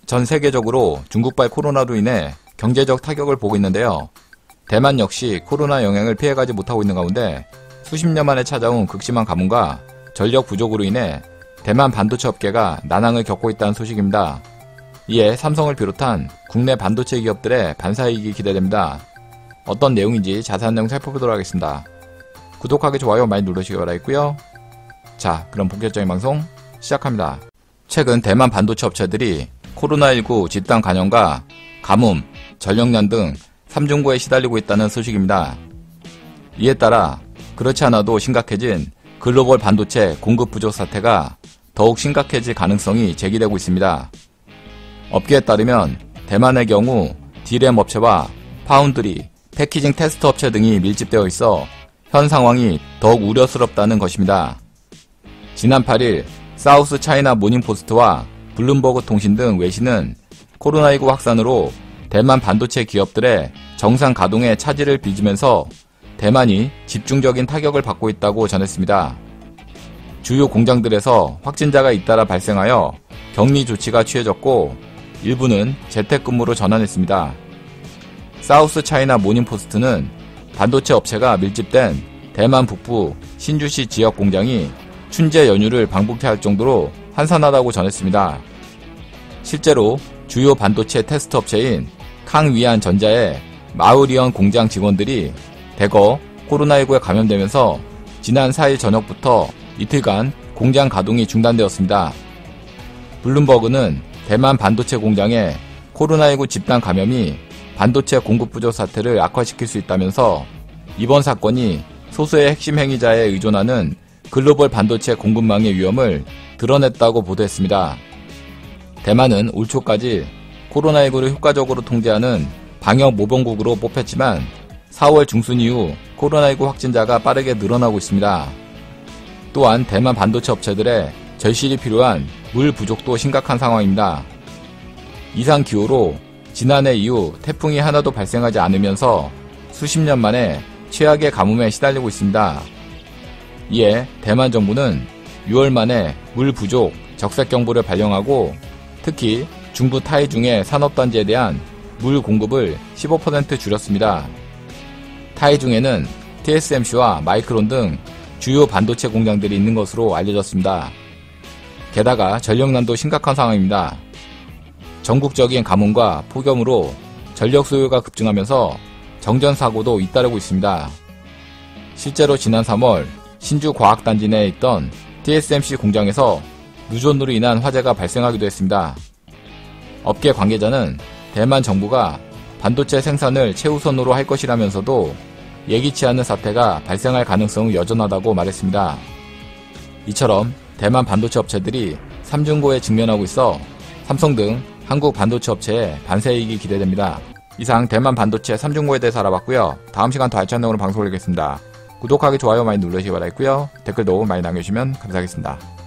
전 세계적으로 중국발 코로나로 인해 경제적 타격을 보고 있는데요. 대만 역시 코로나 영향을 피해가지 못하고 있는 가운데 수십 년 만에 찾아온 극심한 가뭄과 전력 부족으로 인해 대만 반도체 업계가 난항을 겪고 있다는 소식입니다. 이에 삼성을 비롯한 국내 반도체 기업들의 반사이익이 기대됩니다. 어떤 내용인지 자세한 내용 살펴보도록 하겠습니다. 구독하기, 좋아요 많이 누르시기 바라겠고요. 자, 그럼 본격적인 방송 시작합니다. 최근 대만 반도체 업체들이 코로나19 집단 감염과 가뭄, 전력난 등 3중고에 시달리고 있다는 소식입니다. 이에 따라 그렇지 않아도 심각해진 글로벌 반도체 공급 부족 사태가 더욱 심각해질 가능성이 제기되고 있습니다. 업계에 따르면 대만의 경우 D램 업체와 파운드리, 패키징 테스트 업체 등이 밀집되어 있어 현 상황이 더욱 우려스럽다는 것입니다. 지난 8일 사우스 차이나 모닝포스트와 블룸버그 통신 등 외신은 코로나19 확산으로 대만 반도체 기업들의 정상 가동에 차질을 빚으면서 대만이 집중적인 타격을 받고 있다고 전했습니다. 주요 공장들에서 확진자가 잇따라 발생하여 격리 조치가 취해졌고 일부는 재택근무로 전환했습니다. 사우스 차이나 모닝포스트는 반도체 업체가 밀집된 대만 북부 신주시 지역 공장이 춘제 연휴를 방북해 할 정도로 한산하다고 전했습니다. 실제로 주요 반도체 테스트 업체인 캉위안 전자의 마우리언 공장 직원들이 대거 코로나19에 감염되면서 지난 4일 저녁부터 이틀간 공장 가동이 중단되었습니다. 블룸버그는 대만 반도체 공장의 코로나19 집단 감염이 반도체 공급 부족 사태를 악화시킬 수 있다면서 이번 사건이 소수의 핵심 행위자에 의존하는 글로벌 반도체 공급망의 위험을 드러냈다고 보도했습니다. 대만은 올 초까지 코로나19를 효과적으로 통제하는 방역 모범국으로 뽑혔지만 4월 중순 이후 코로나19 확진자가 빠르게 늘어나고 있습니다. 또한 대만 반도체 업체들의 절실히 필요한 물 부족도 심각한 상황입니다. 이상 기후로 지난해 이후 태풍이 하나도 발생하지 않으면서 수십 년 만에 최악의 가뭄에 시달리고 있습니다. 이에 대만 정부는 6월 말에 물 부족 적색경보를 발령하고 특히 중부 타이중의 산업단지에 대한 물 공급을 15% 줄였습니다. 타이중에는 TSMC와 마이크론 등 주요 반도체 공장들이 있는 것으로 알려졌습니다. 게다가 전력난도 심각한 상황입니다. 전국적인 가뭄과 폭염으로 전력 소요가 급증하면서 정전사고도 잇따르고 있습니다. 실제로 지난 3월 신주 과학단지 내에 있던 TSMC 공장에서 누전으로 인한 화재가 발생하기도 했습니다. 업계 관계자는 대만 정부가 반도체 생산을 최우선으로 할 것이라면서도 예기치 않은 사태가 발생할 가능성은 여전하다고 말했습니다. 이처럼 대만 반도체 업체들이 3중고에 직면하고 있어 삼성 등 한국 반도체 업체의 반세이익이 기대됩니다. 이상 대만 반도체 3중고에 대해서 알아봤고요. 다음 시간 더 알찬 내용으로 방송을 하겠습니다. 구독하기, 좋아요 많이 누르시기 바라겠고요. 댓글도 많이 남겨주시면 감사하겠습니다.